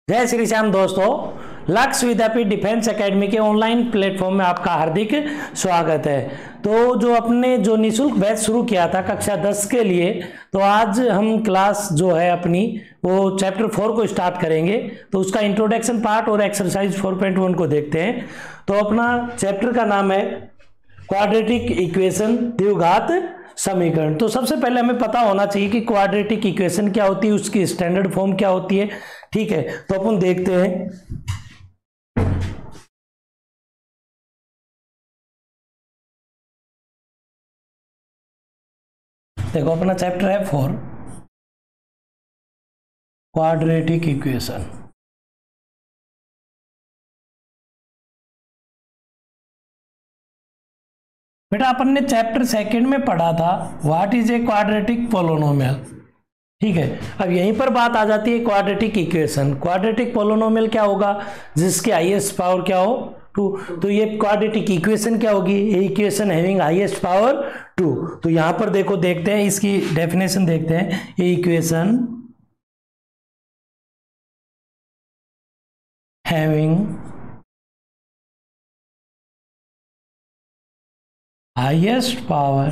जय श्री श्याम दोस्तों, लक्ष्य विद्यापीठ डिफेंस एकेडमी के ऑनलाइन प्लेटफॉर्म में आपका हार्दिक स्वागत है। तो जो अपने जो निःशुल्क बैच शुरू किया था कक्षा 10 के लिए, तो आज हम क्लास जो है अपनी वो चैप्टर 4 को स्टार्ट करेंगे। तो उसका इंट्रोडक्शन पार्ट और एक्सरसाइज 4.1 को देखते हैं। तो अपना चैप्टर का नाम है क्वाड्रेटिक इक्वेशन, द्विघात समीकरण। तो सबसे पहले हमें पता होना चाहिए कि क्वाड्रेटिक इक्वेशन क्या होती है, उसकी स्टैंडर्ड फॉर्म क्या होती है। ठीक है, तो अपन देखते हैं। देखो अपना चैप्टर है 4 क्वाड्रेटिक इक्वेशन। बेटा अपन ने चैप्टर 2 में पढ़ा था what is a quadratic polynomial. ठीक है, अब यहीं पर बात आ जाती है क्वाड्रेटिक इक्वेशन। क्वाड्रेटिक पोलिनोमियल क्या होगा? जिसके हाईएस्ट पावर क्या हो 2। तो ये क्वाड्रेटिक इक्वेशन क्या होगी? ये इक्वेशन हैविंग हाईएस्ट पावर 2। तो यहां पर देखो, देखते हैं इसकी डेफिनेशन देखते हैं। ये इक्वेशन हैविंग हाईएस्ट पावर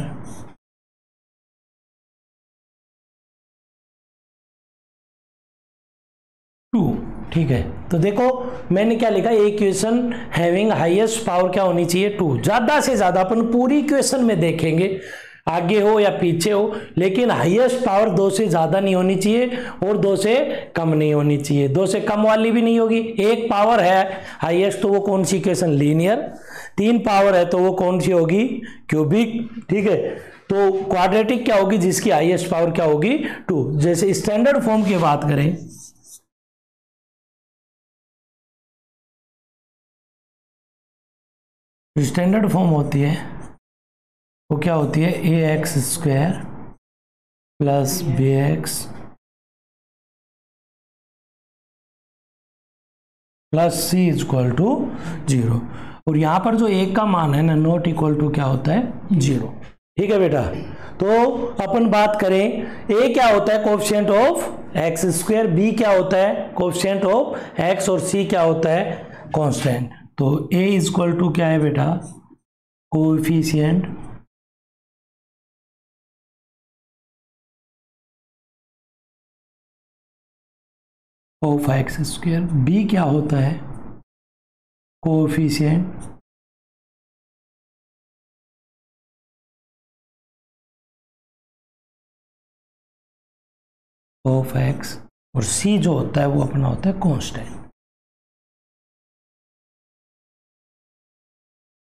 2। ठीक है, तो देखो मैंने क्या लिखा, इक्वेशन हैविंग हाईएस्ट पावर क्या होनी चाहिए 2। ज्यादा से ज्यादा अपन पूरी इक्वेशन में देखेंगे, आगे हो या पीछे हो, लेकिन हाईएस्ट पावर 2 से ज्यादा नहीं होनी चाहिए और 2 से कम नहीं होनी चाहिए। 2 से कम वाली भी नहीं होगी। एक पावर है हाईएस्ट, तो वो कौन सी इक्वेशन? लीनियर। 3 पावर है तो वो कौन सी होगी? क्यूबिक। ठीक है, तो क्वाड्रेटिक क्या होगी? जिसकी हाईएस्ट पावर क्या होगी 2। जैसे स्टैंडर्ड फॉर्म की बात करें, स्टैंडर्ड फॉर्म होती है वो क्या होती है? ax² plus bx plus c equal to 0। और यहां पर जो एक का मान है ना, नॉट इक्वल टू क्या होता है? 0। ठीक है बेटा, तो अपन बात करें a क्या होता है? कोएफिशिएंट ऑफ x², b क्या होता है? कोएफिशिएंट ऑफ x, और c क्या होता है? कांस्टेंट। तो a इक्वल टू क्या है बेटा? Coefficient of x²। b क्या होता है? कोएफिशिएंट ऑफ x, और c जो होता है वो अपना होता है कांस्टेंट।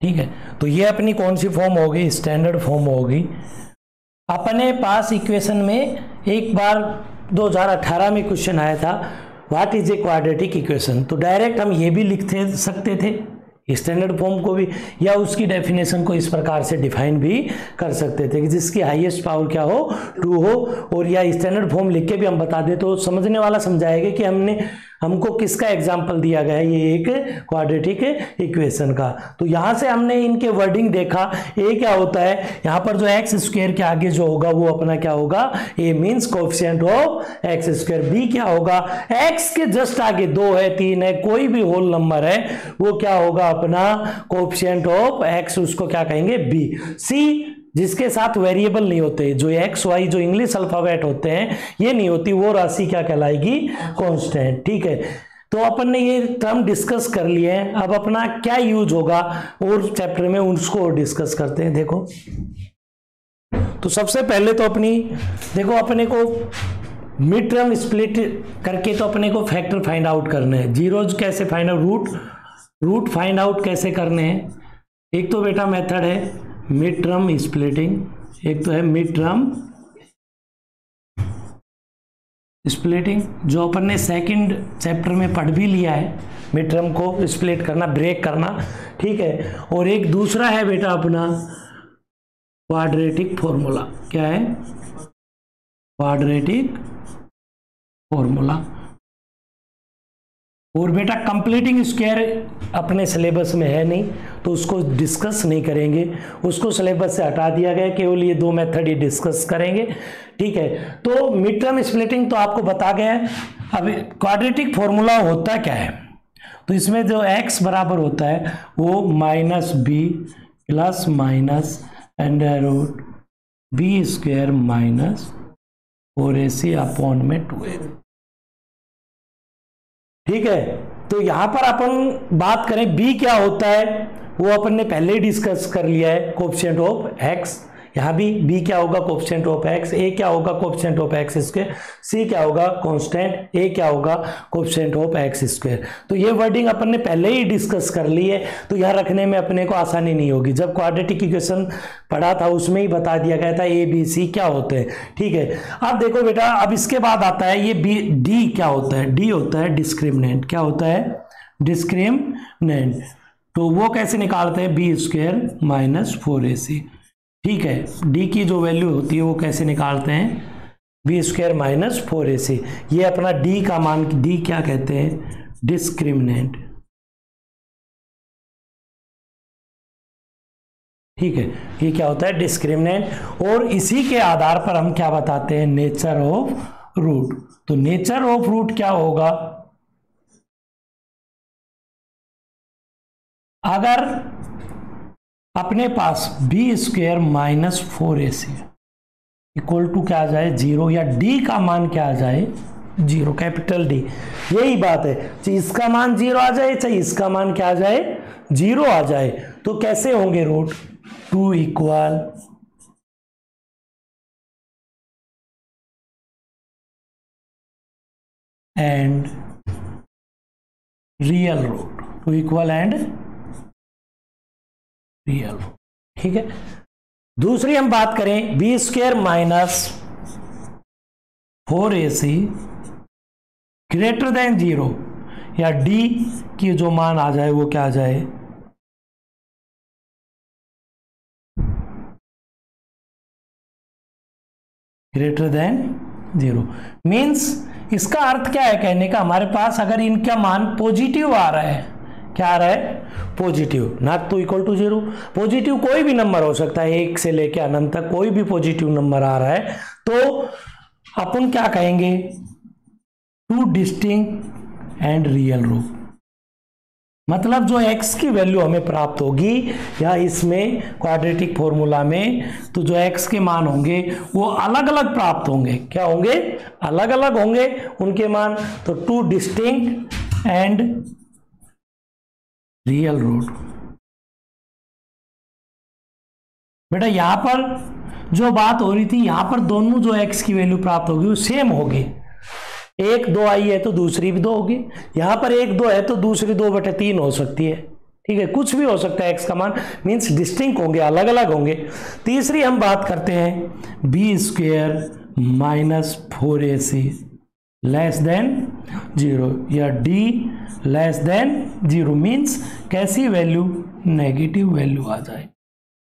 ठीक है, तो ये अपनी कौन सी फॉर्म होगी? स्टैंडर्ड फॉर्म होगी। अपने पास इक्वेशन में एक बार 2018 में क्वेश्चन आया था, what is a quadratic equation. तो डायरेक्ट हम ये भी लिख सकते थे स्टैंडर्ड फॉर्म को भी, या उसकी डेफिनेशन को इस प्रकार से डिफाइन भी कर सकते थे कि जिसकी हाईएस्ट पावर क्या हो 2 हो। और या स्टैंडर्ड फॉर्म लिख के भी हम बता दे तो समझने वाला समझाएगा कि हमको किसका एग्जाम्पल दिया गया है, ये एक क्वाड्रेटिक इक्वेशन का। तो यहां से हमने इनके वर्डिंग देखा। ए क्या होता है? यहां पर जो x² के आगे जो होगा वो अपना क्या होगा? A means coefficient of x²। B क्या होगा? x के जस्ट आगे 2 है, 3 है, कोई भी होल नंबर है, वो क्या होगा? अपना कोएफिशिएंट ऑफ x, उसको क्या कहेंगे? बी। सी जिसके साथ वेरिएबल नहीं होते, जो एक्स वाई जो इंग्लिश अल्फाबेट होते हैं ये नहीं होती, वो राशि क्या कहलाएगी? कांस्टेंट। ठीक है, तो अपन ने ये टर्म डिस्कस कर लिए हैं। अब अपना क्या यूज होगा और चैप्टर में उसको डिस्कस करते हैं। देखो, तो सबसे पहले तो देखो अपने को मिड टर्म स्प्लिट करके तो अपने को फैक्टर फाइंड आउट करने हैं। जीरोज कैसे find out, root find out कैसे करने हैं। एक तो बेटा मेथड है मिड टर्म स्प्लिटिंग, एक तो है मिड टर्म स्प्लिटिंग, जो अपन ने सेकंड चैप्टर में पढ़ भी लिया है, मिड टर्म को स्प्लिट करना, ब्रेक करना। ठीक है, और एक दूसरा है बेटा अपना क्वाड्रेटिक फॉर्मूला। क्या है? Quadratic formula. और बेटा कंप्लीटिंग स्क्वायर अपने सिलेबस में है नहीं, तो उसको डिस्कस नहीं करेंगे, उसको सिलेबस से हटा दिया गया, केवल ये 2 मेथड ही डिस्कस करेंगे। ठीक है, तो मिड टर्म स्प्लिटिंग तो आपको बता गया है। अब क्वाड्रेटिक फॉर्मूला होता क्या है, तो इसमें जो x बराबर होता है वो minus b plus minus under root b square minus 4ac upon में 2a। ठीक है, तो यहां पर अपन बात करें b क्या होता है, वो अपन ने पहले ही डिस्कस कर लिया है, कोएफिशिएंट ऑफ x। यहाँ भी b क्या होगा, कोएफिशिएंट ऑफ x, a क्या होगा, coefficient of x square, c क्या होगा, कांस्टेंट, a क्या होगा, कोएफिशिएंट ऑफ x स्क्वायर। तो ये वर्डिंग अपन ने पहले ही डिस्कस कर ली है, तो यहाँ रखने में अपने को आसानी नहीं होगी। जब क्वाड्रेटिक इक्वेशन पढ़ा था उसमें ही बता दिया गया था a b c क्या होते हैं। ठीक है, अब देखो बेटा, अब इसके बाद आता है ये d क्या होता है, d होता है डिस्क्रिमिनेंट। क्या होता है, डिस्क्रिमिनेंट। तो वो कैसे निकालते हैं, बी स्क्वायर माइनस 4ac। ठीक है, d की जो वैल्यू होती है वो कैसे निकालते हैं, बी स्क्वायर माइनस 4ac। ये अपना d का मान, d क्या कहते हैं, डिस्क्रिमिनेंट। ठीक है, ये क्या होता है, डिस्क्रिमिनेंट। और इसी के आधार पर हम क्या बताते हैं, नेचर ऑफ रूट। तो नेचर ऑफ रूट क्या होगा, अगर अपने पास B square minus 4ac equal to क्या आ जाए, 0, या d का मान क्या आ जाए, 0, कैपिटल D। यही बात है, चाहे इसका मान 0 आ जाए, चाहे इसका मान क्या आ जाए, 0 आ जाए, तो कैसे होंगे root, 2 equal and real root, 2 equal and real. ठीक है, दूसरी हम बात करें, b square minus 4ac greater than 0, या d की जो मान आ जाए वो क्या आ जाए, ग्रेटर देन 0। मीन्स इसका अर्थ क्या है कहने का, हमारे पास अगर इनका मान पॉजिटिव आ रहा है, क्या आ रहा है, positive, not to equal to 0। Positive कोई भी नंबर हो सकता है, 1 से लेकर अनंत तक कोई भी पॉजिटिव नंबर आ रहा है, तो अपन क्या कहेंगे, 2 डिस्टिंक्ट एंड रियल रूट। मतलब जो x की वैल्यू हमें प्राप्त होगी या इसमें क्वाड्रेटिक फॉर्मूला में, तो जो x के मान होंगे वो अलग अलग प्राप्त होंगे। क्या होंगे, अलग अलग होंगे उनके मान। तो 2 डिस्टिंक्ट एंड रियल रूट। बेटा यहां पर जो बात हो रही थी, यहां पर दोनों जो x की वैल्यू प्राप्त होगी वो सेम होगी। 1 2 आई है तो दूसरी भी 2 होगी, यहां पर 1 2 है तो दूसरी 2/3 हो सकती है। ठीक है, कुछ भी हो सकता है x का मान, मीन्स डिस्टिंक्ट होंगे, अलग अलग होंगे। तीसरी हम बात करते हैं, b square minus 4ac less than 0, या d लेस देन 0, मीन्स कैसी वैल्यू, नेगेटिव वैल्यू आ जाए।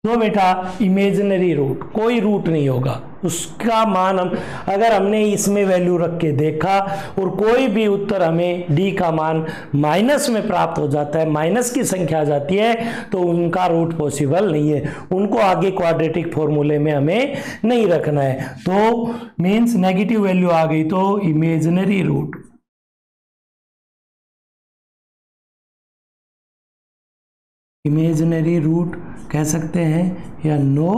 तो बेटा इमेजिनरी रूट, कोई रूट नहीं होगा, उसका मान हम अगर हमने इसमें वैल्यू रख के देखा और कोई भी उत्तर हमें d का मान माइनस में प्राप्त हो जाता है, माइनस की संख्या आ जाती है, तो उनका रूट पॉसिबल नहीं है, उनको आगे क्वाड्रेटिक फॉर्मूले में हमें नहीं रखना है। तो मीन्स नेगेटिव वैल्यू आ गई तो इमेजिनरी रूट। इमेजिनरी रूट कह सकते हैं या नो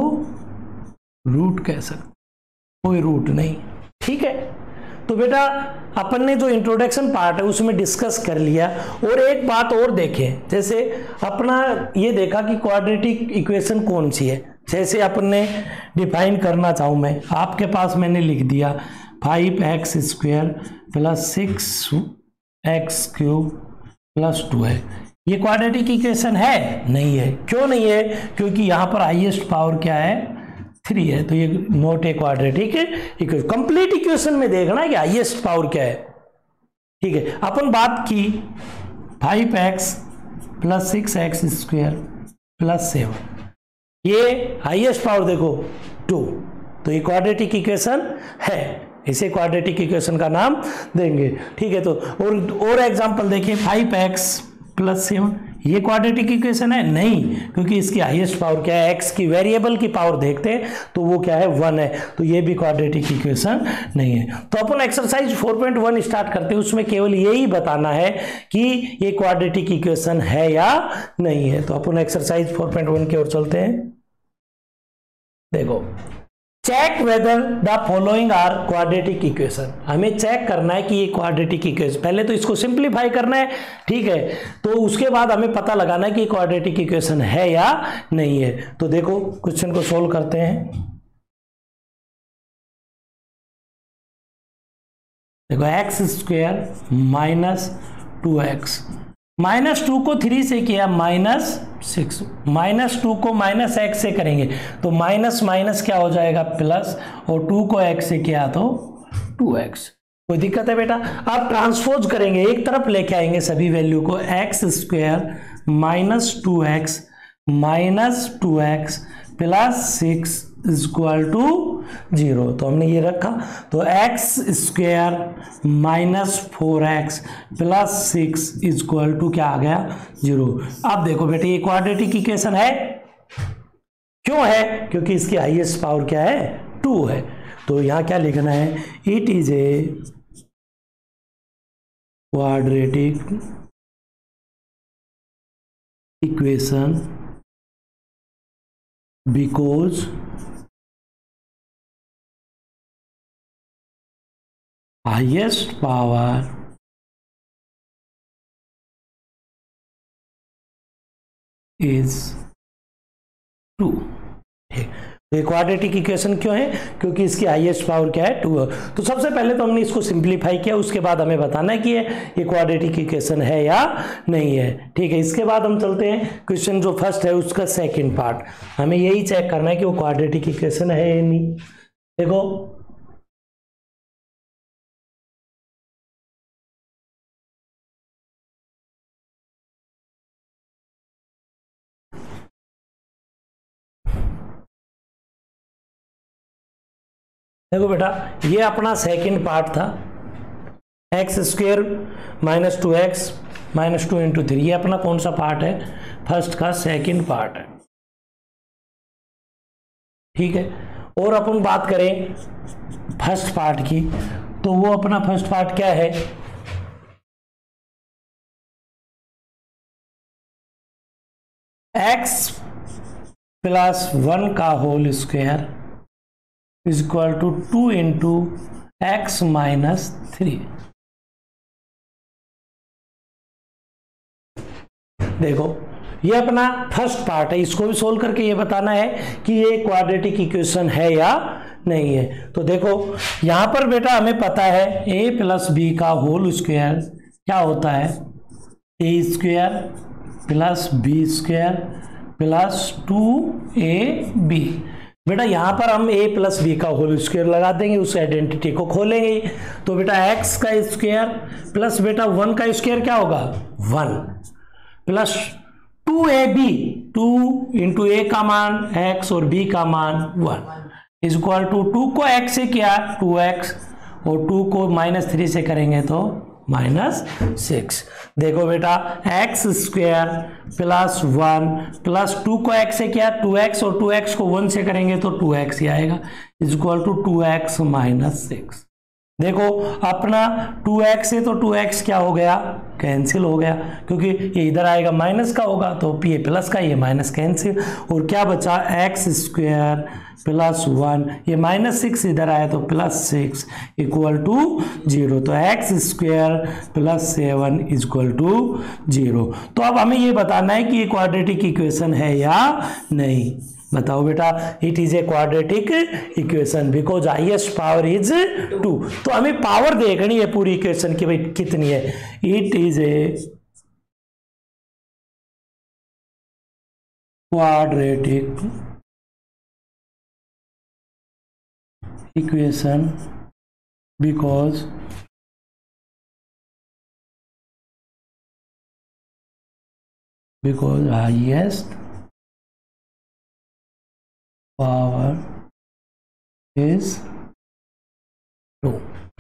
रूट कह सकते, कोई रूट नहीं। ठीक है, तो बेटा अपन ने जो इंट्रोडक्शन पार्ट है उसमें डिस्कस कर लिया। और एक बात और देखें, जैसे अपना ये देखा कि क्वाड्रेटिक इक्वेशन कौन सी है। जैसे अपन ने डिफाइन करना चाहूँ मैं, आपके पास मैंने लिख दिया 5x square plus 6x cube plus 2 है। ये क्वाड्रेटिक इक्वेशन है? नहीं है। क्यों नहीं है? क्योंकि यहाँ पर हाईएस्ट पावर क्या है, 3 है, तो ये not a quadratic equation. Complete equation में देखना कि हाईएस्ट पावर क्या है। ठीक है, अपन बात की 5x plus 6x square plus 7, ये हाईएस्ट पावर देखो 2, तो ये क्वाड्रेटिक इक्वेशन है, इसे क्वाड्रेटिक इक्वेशन का नाम देंगे। ठीक है, तो और एग्जांपल देखिए 5x प्लस 7, ये क्वाड्रेटिक इक्वेशन है? नहीं, क्योंकि इसकी हाईएस्ट पावर क्या है, एक्स की वेरिएबल की पावर देखते हैं तो वो क्या है, 1 है, तो ये भी क्वाड्रेटिक इक्वेशन नहीं है। तो अपन एक्सरसाइज 4.1 स्टार्ट करते हैं, उसमें केवल यही बताना है कि ये क्वाड्रेटिक इक्वेशन है या नहीं है। तो अपन एक्सरसाइज 4.1 की ओर चलते हैं। देखो, check whether the following are quadratic equation. हमें चेक करना है कि ये क्वाड्रेटिक इक्वेशन, पहले तो इसको सिंप्लीफाई करना है, ठीक है, तो उसके बाद हमें पता लगाना है कि क्वाड्रेटिक इक्वेशन है या नहीं है। तो देखो क्वेश्चन को सोल्व करते हैं। देखो एक्स स्क्वायर माइनस 2x, -2 को 3 से किया -6, -2 को -x से करेंगे तो माइनस माइनस क्या हो जाएगा, प्लस, और 2 को x से किया तो 2x। कोई दिक्कत है बेटा? अब ट्रांसपोज करेंगे, एक तरफ लेके आएंगे सभी वैल्यू को, x square minus 2x plus 6 equal to 0। तो हमने ये रखा, तो x square minus 4x plus 6 equal to क्या आ गया, 0। अब देखो बेटे, ये क्वाड्रेटिक इक्वेशन है, क्यों है? क्योंकि इसकी हाईएस्ट पावर क्या है, 2 है। तो यहां क्या लिखना है, it is a quadratic equation because highest power is 2। ये क्वाड्रेटिक इक्वेशन क्यों है? क्योंकि इसकी हाईएस्ट पावर क्या है, 2 है। तो सबसे पहले तो हमने इसको सिंप्लीफाई किया, उसके बाद हमें बताना है कि ये क्वाड्रेटिक इक्वेशन है या नहीं है, ठीक है। इसके बाद हम चलते हैं क्वेश्चन जो फर्स्ट है उसका सेकंड पार्ट, हमें यही चेक करना है कि वो क्वाड्रेटिक इक्वेशन है या नहीं। देखो, देखो बेटा, ये अपना सेकंड पार्ट था, x square minus 2x minus 2 into 3, ये अपना कौन सा पार्ट है, फर्स्ट का सेकंड पार्ट है, ठीक है। और अपन बात करें फर्स्ट पार्ट की, तो वो अपना फर्स्ट पार्ट क्या है, x प्लस 1 का whole square is equal to 2 into x minus 3। देखो, ये अपना फर्स्ट पार्ट है, इसको भी सोल्व करके ये बताना है कि ये क्वाड्रेटिक इक्वेशन है या नहीं है। तो देखो, यहां पर बेटा हमें पता है a प्लस बी का होल स्क्वायर क्या होता है, a स्क्वायर plus b square plus 2ab। बेटा यहाँ पर हम a प्लस बी का होल स्क्वायर लगा देंगे, उस आइडेंटिटी को खोलेंगे, तो बेटा x का स्क्वायर प्लस बेटा 1 का स्क्वायर क्या होगा, 1 प्लस 2ab, 2 इंटू a का मान x और b का मान 1 इज इक्वल टू 2 को x से किया 2x और 2 को -3 से करेंगे तो -6। देखो बेटा, एक्स स्क्वायर प्लस 1 प्लस 2 को x से किया 2x और 2x को 1 से करेंगे तो 2x ही आएगा is equal to 2x minus 6। देखो, अपना 2x है तो 2x क्या हो गया, कैंसिल हो गया, क्योंकि ये इधर आएगा माइनस का होगा तो ये प्लस का, ये माइनस कैंसिल, और क्या बचा, एक्स स्क्वायर प्लस 1, ये -6 इधर आया तो +6 इक्वल टू 0। तो x square plus 7 equal to 0। तो अब हमें ये बताना है कि ये क्वाड्रेटिक इक्वेशन है या नहीं। बताओ बेटा, it is a quadratic equation because highest power is 2। तो हमें पावर देखनी है पूरी इक्वेशन की, भाई कितनी है। It is a quadratic equation because highest power is 2।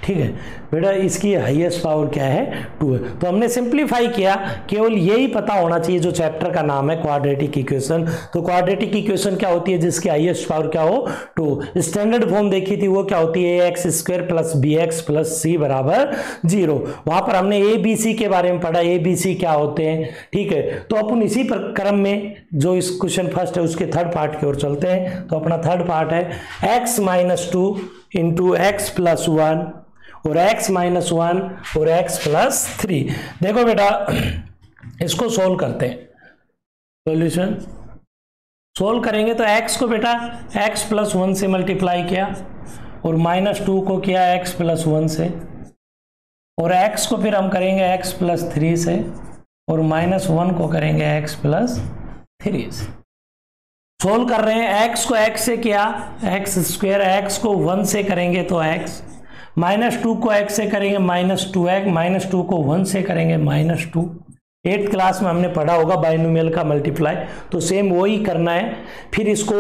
ठीक है बेटा, इसकी हाईएस्ट पावर क्या है 2 है। तो हमने सिंप्लीफाई किया, केवल यही पता होना चाहिए जो चैप्टर का नाम है क्वाड्रेटिक इक्वेशन। तो क्वाड्रेटिक इक्वेशन क्या होती है जिसकी हाईएस्ट पावर क्या हो 2। स्टैंडर्ड फॉर्म देखी थी वो क्या होती है ax square plus B X plus C बराबर 0। वहां पर हमने ए बी सी के बारे में पढ़ा, ए बी सी क्या होते हैं, ठीक है। तो अपन इसी पर क्रम में जो इस क्वेश्चन फर्स्ट है उसके थर्ड पार्ट की ओर चलते हैं। तो अपना थर्ड पार्ट है x minus 2 into x plus 1 और x माइनस 1 और x प्लस 3। देखो बेटा इसको सोल्व करते हैं, सॉल्यूशन सोल्व करेंगे तो x को बेटा x प्लस 1 से मल्टीप्लाई किया और माइनस 2 को किया x प्लस 1 से, और x को फिर हम करेंगे x प्लस 3 से, और माइनस 1 को करेंगे x प्लस 3 से। सोल्व कर रहे हैं, x को x से किया x स्क्वायर, x को 1 से करेंगे तो x, माइनस 2 को x से करेंगे माइनस 2x, माइनस 2 को 1 से करेंगे माइनस 2। 8th क्लास में हमने पढ़ा होगा बाइनोमियल का मल्टीप्लाई, तो सेम वही करना है। फिर इसको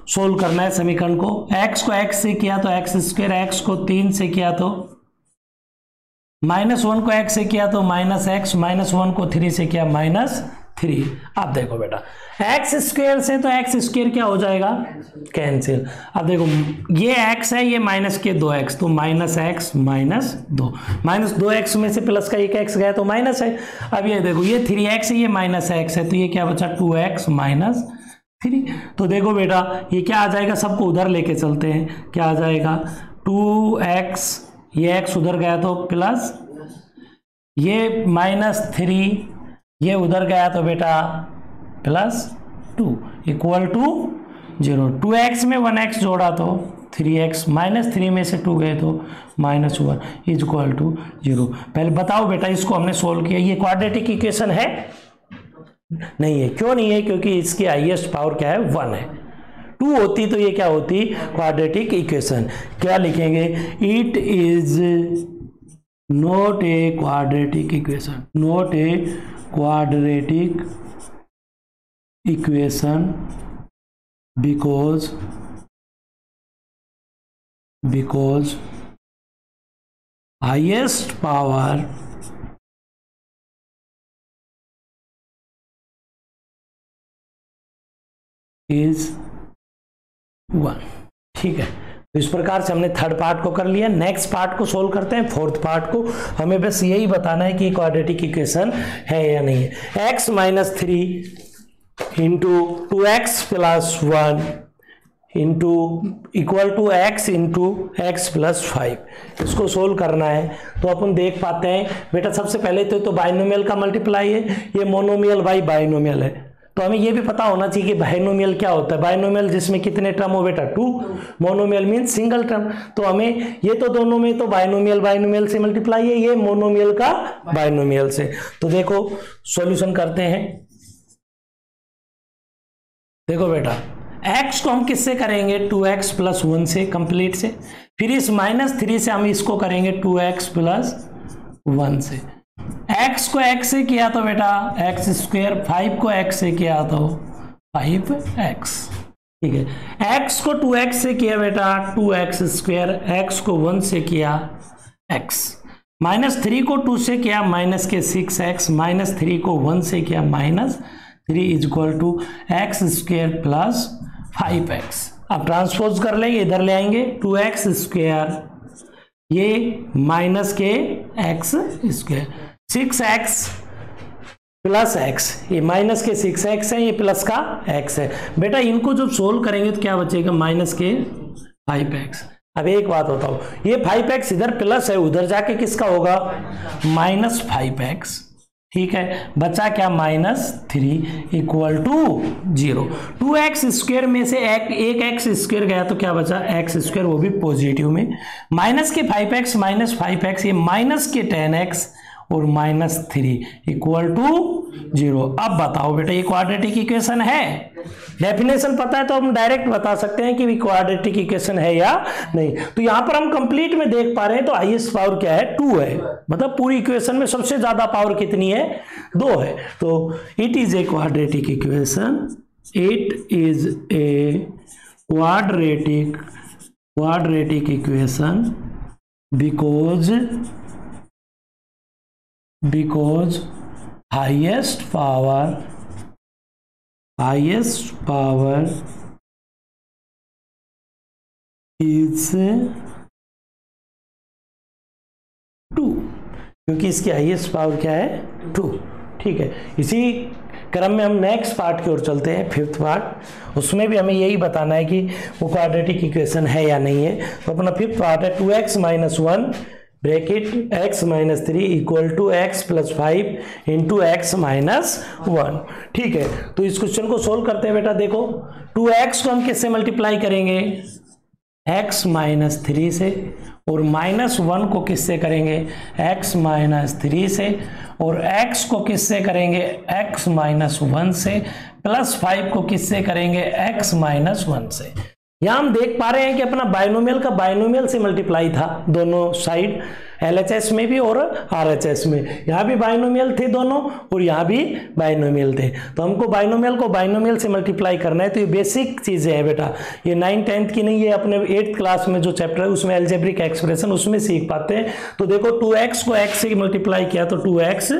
सोल्व करना है समीकरण को, x को x से किया तो x स्क्वायर, x को 3 से किया तो माइनस 1 को x से किया तो माइनस x, माइनस 1 को 3 से किया माइनस 3। अब देखो बेटा x स्क्वायर से तो x स्क्वायर क्या हो जाएगा कैंसिल। अब देखो ये x है, ये माइनस के 2x, तो minus x minus 2, minus 2x में से प्लस का एक x गया तो माइनस है। अब ये देखो ये 3x है, ये माइनस x है, तो ये क्या बचा 2x माइनस 3। तो देखो बेटा ये क्या आ जाएगा, सबको उधर लेके चलते हैं, क्या आ जाएगा 2x, ये x उधर गया तो प्लस, ये माइनस 3 ये उधर गया तो बेटा प्लस 2 इक्वल टू 0। 2x में 1x जोड़ा तो 3x, माइनस 3 में से 2 गए तो माइनस 1 इज इक्वल टू 0। पहले बताओ बेटा इसको हमने सोल्व किया, ये क्वाड्रेटिक इक्वेशन है? नहीं है। क्यों नहीं है? क्योंकि इसकी हाईएस्ट पावर क्या है 1 है। 2 होती तो ये क्या होती क्वाड्रेटिक इक्वेशन। क्या लिखेंगे, it is not a quadratic equation, not a quadratic equation because highest power is 1। ठीक है, तो इस प्रकार से हमने थर्ड पार्ट को कर लिया। नेक्स्ट पार्ट को सोल्व करते हैं, फोर्थ पार्ट को। हमें बस यही बताना है कि क्वाड्रेटिक इक्वेशन है या नहीं है। x minus 3 into 2x plus 1 into equal to x into x plus 5, इसको सोल्व करना है। तो अपन देख पाते हैं बेटा सबसे पहले तो बाइनोमियल का मल्टीप्लाई है, ये मोनोमियल बाई बाइनोमियल है। तो हमें ये भी पता होना चाहिए कि बाइनोमियल क्या होता है। बाइनोमियल जिसमें कितने टर्म हो बेटा 2, मोनोमियल मीन्स सिंगल टर्म। तो हमें ये तो दोनों में तो बाइनोमियल से मल्टीप्लाई है, ये मोनोमियल का बाइनोमियल से। तो देखो सॉल्यूशन करते हैं। देखो बेटा x को हम किससे करेंगे 2x प्लस 1 से, कंप्लीट से। फिर इस माइनस 3 से हम इसको करेंगे 2x प्लस 1 से। x को x से किया तो बेटा x स्क्वायर, 5 को x से किया तो 5x। ठीक है, x को 2x से किया बेटा 2x स्क्वायर, x को 1 से किया x, माइनस 3 को 2 से किया माइनस के 6x, माइनस 3 को 1 से किया minus 3 is equal to x square plus 5x। अब ट्रांसपोज कर लेंगे, इधर ले आएंगे 2x स्क्वायर, ये माइनस के x square, 6x plus x, ये माइनस के 6x है, ये प्लस का x है। बेटा इनको जब सोल्व करेंगे तो क्या बचेगा माइनस के 5x। अब एक बात बताओ, ये 5x इधर प्लस है, उधर जाके किसका होगा माइनस 5x। ठीक है, बचा क्या minus 3 equal to 0। 2x square में से एक एक्स स्क्वायर गया तो क्या बचा एक्स स्क्वायर, वो भी पॉजिटिव में। माइनस के 5x माइनस 5x, ये माइनस के 10x और माइनस 3 इक्वल टू 0। अब बताओ बेटा ये क्वाड्रेटिक इक्वेशन है? डेफिनेशन पता है तो हम डायरेक्ट बता सकते हैं कि क्वाड्रेटिक इक्वेशन है या नहीं। तो यहां पर हम कंप्लीट में देख पा रहे हैं तो हाईएस्ट पावर क्या है 2 है, मतलब पूरी इक्वेशन में सबसे ज्यादा पावर कितनी है 2 है। तो it is a quadratic equation, it is a quadratic equation because highest power is 2, क्योंकि इसकी हाईएस्ट पावर क्या है 2। ठीक है, इसी क्रम में हम नेक्स्ट पार्ट की ओर चलते हैं, फिफ्थ पार्ट। उसमें भी हमें यही बताना है कि वो क्वाड्रेटिक इक्वेशन है या नहीं है। तो अपना फिफ्थ पार्ट है 2x - 1 bracket x - 3 equal to x + 5 into x - 1। ठीक है, तो इस क्वेश्चन को सोल्व करते हैं बेटा। देखो 2x को हम किससे मल्टीप्लाई करेंगे, x - 3 से, और -1 को किससे करेंगे, x - 3 से, और x को किससे करेंगे, x - 1 से, +5 को किससे करेंगे, x - 1 से। यहां हम देख पा रहे हैं कि अपना बाइनोमियल का बाइनोमियल से मल्टीप्लाई था दोनों साइड, LHS में भी और RHS में। यहाँ भी बाइनोमियल थे दोनों और यहाँ भी बाइनोमियल थे, तो हमको बाइनोमियल को बाइनोमियल से मल्टीप्लाई करना है। तो ये बेसिक चीजें हैं बेटा, ये 9th 10th की नहीं, ये अपने 8th क्लास में जो चैप्टर है उसमें अलजेब्रिक एक्सप्रेशन उसमें सीख पाते हैं। तो देखो 2x को x से मल्टीप्लाई किया तो 2x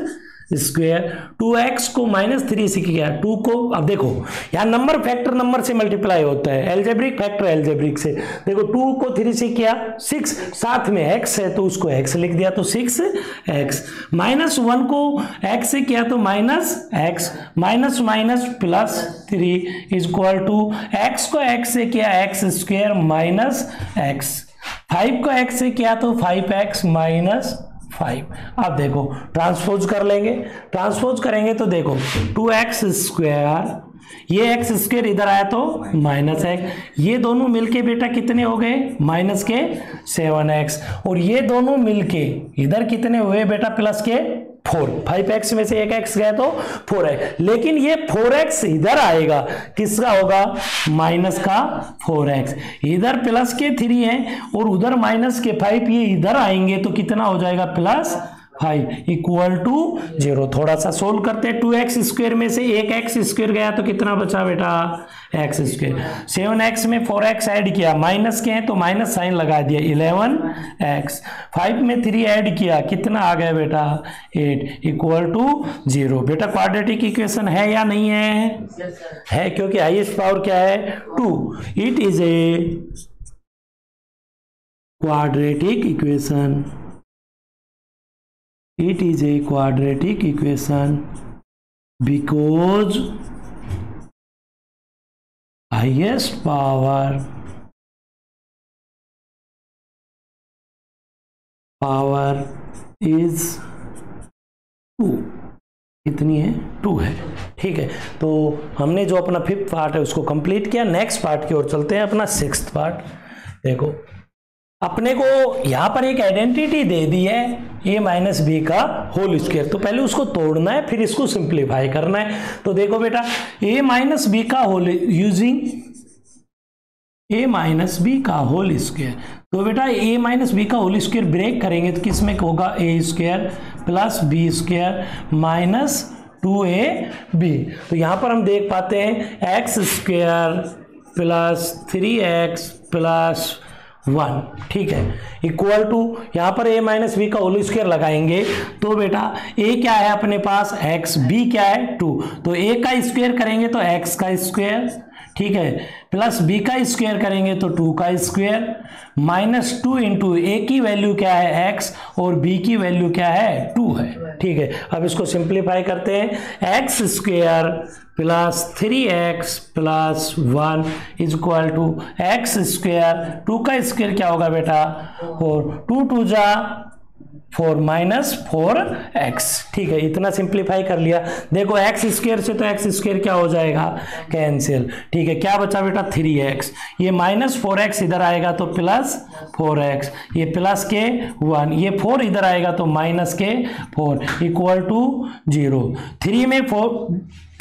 स्क्वायर, 2x को -3 से किया, 2 को, अब देखो यहाँ नंबर फैक्टर नंबर से मल्टीप्लाई होता है, एल्जेब्रिक फैक्टर एल्जेब्रिक से। देखो 2 को 3 से किया 6, साथ में x है तो उसको x लिख दिया तो 6x, -1 को x से किया तो -x, +3 इक्वल टू x को x से किया x स्क्वायर -x, 5 को x से किया तो 5x -5। अब देखो ट्रांसपोज कर लेंगे, ट्रांसपोज करेंगे तो देखो 2x स्क्वायर, ये x स्क्वायर इधर आया तो -x, ये दोनों मिलके बेटा कितने हो गए, माइनस के 7x, और ये दोनों मिलके इधर कितने हुए बेटा, प्लस के 4। 5x में से एक x गया तो 4x, लेकिन ये 4x इधर आएगा, किसका होगा, माइनस का 4x, इधर प्लस के 3 है और उधर माइनस के 5, ये इधर आएंगे तो कितना हो जाएगा, +5 इक्वल टू 0। थोड़ा सा सोल्व करते हैं, 2x स्क्वायर में से एक x स्क्वायर गया तो कितना बचा बेटा, x स्क्वायर, 7x में 4x ऐड किया, माइनस के हैं तो माइनस साइन लगा दिया, 11x, 5 में 3 ऐड किया, कितना आ गया बेटा, 8 इक्वल टू 0। बेटा क्वाड्रेटिक इक्वेशन है या नहीं है, है, क्योंकि हाईएस्ट पावर क्या है, 2। It is a quadratic equation, it is a quadratic equation because highest power is 2, कितनी है, 2 है। ठीक है, तो हमने जो अपना फिफ्थ पार्ट है उसको कंप्लीट किया। नेक्स्ट पार्ट की ओर चलते हैं, अपना सिक्स्थ पार्ट। देखो अपने को यहाँ पर एक आइडेंटिटी दे दी है a - b का होल स्क्वायर, तो पहले उसको तोड़ना है फिर इसको सिंप्लीफाई करना है। तो देखो बेटा a - b का होल, यूजिंग a - b का होल स्क्वायर, तो बेटा a - b का होल स्क्वायर ब्रेक करेंगे तो किस में होगा, a square + b square -2ab। तो यहाँ पर हम देख पाते हैं x स्क्वायर + 3x + 1, ठीक है, इक्वल टू, यहाँ पर a - b का होल स्क्वायर लगाएंगे तो बेटा a क्या है अपने पास x, b क्या है 2, तो a का स्क्वायर करेंगे तो x का स्क्वायर, ठीक है, प्लस b का स्क्वायर करेंगे तो 2 का स्क्वायर, -2 इंटू a की वैल्यू क्या है x और b की वैल्यू क्या है 2 है। ठीक है, अब इसको सिंप्लीफाई करते हैं, x square + 3x + 1 equal to x square, 2 का स्क्वायर क्या होगा बेटा, और 2 2 जा 4 -4x। ठीक है, इतना सिंप्लीफाई कर लिया। देखो x स्क्वायर से तो x स्क्वायर क्या हो जाएगा, कैंसिल। ठीक है, क्या बचा बेटा 3x, ये -4x इधर आएगा तो +4x, ये प्लस के 1, ये 4 इधर आएगा तो माइनस के 4 इक्वल टू 0। 3 में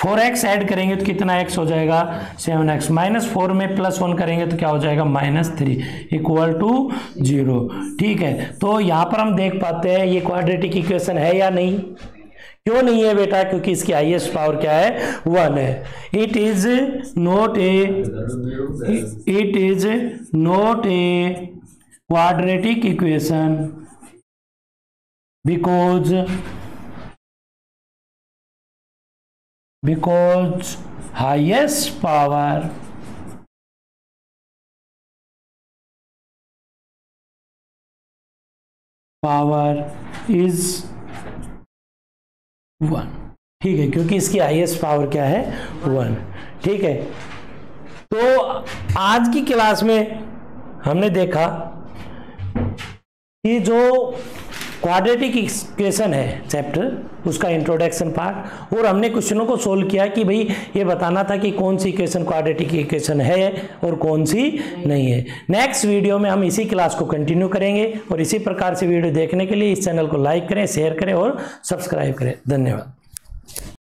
4x ऐड करेंगे तो कितना x हो जाएगा, 7x, -4 में +1 करेंगे तो क्या हो जाएगा, -3 इक्वल टू 0। ठीक है, तो यहाँ पर हम देख पाते हैं ये क्वाड्रेटिक इक्वेशन है या नहीं। क्यों नहीं है बेटा, क्योंकि इसकी हाईएस्ट पावर क्या है, 1 है। It is not a quadratic equation because highest power is 1। ठीक है, क्योंकि इसकी हाईएस्ट पावर क्या है 1। ठीक है, तो आज की क्लास में हमने देखा कि जो क्वाड्रेटिक इक्वेशन है चैप्टर, उसका इंट्रोडक्शन पार्ट, और हमने क्वेश्चनों को सोल्व किया कि भाई ये बताना था कि कौन सी इक्वेशन क्वाड्रेटिक इक्वेशन है और कौन सी नहीं है। नेक्स्ट वीडियो में हम इसी क्लास को कंटिन्यू करेंगे, और इसी प्रकार से वीडियो देखने के लिए इस चैनल को लाइक करें, शेयर करें और सब्सक्राइब करें। धन्यवाद।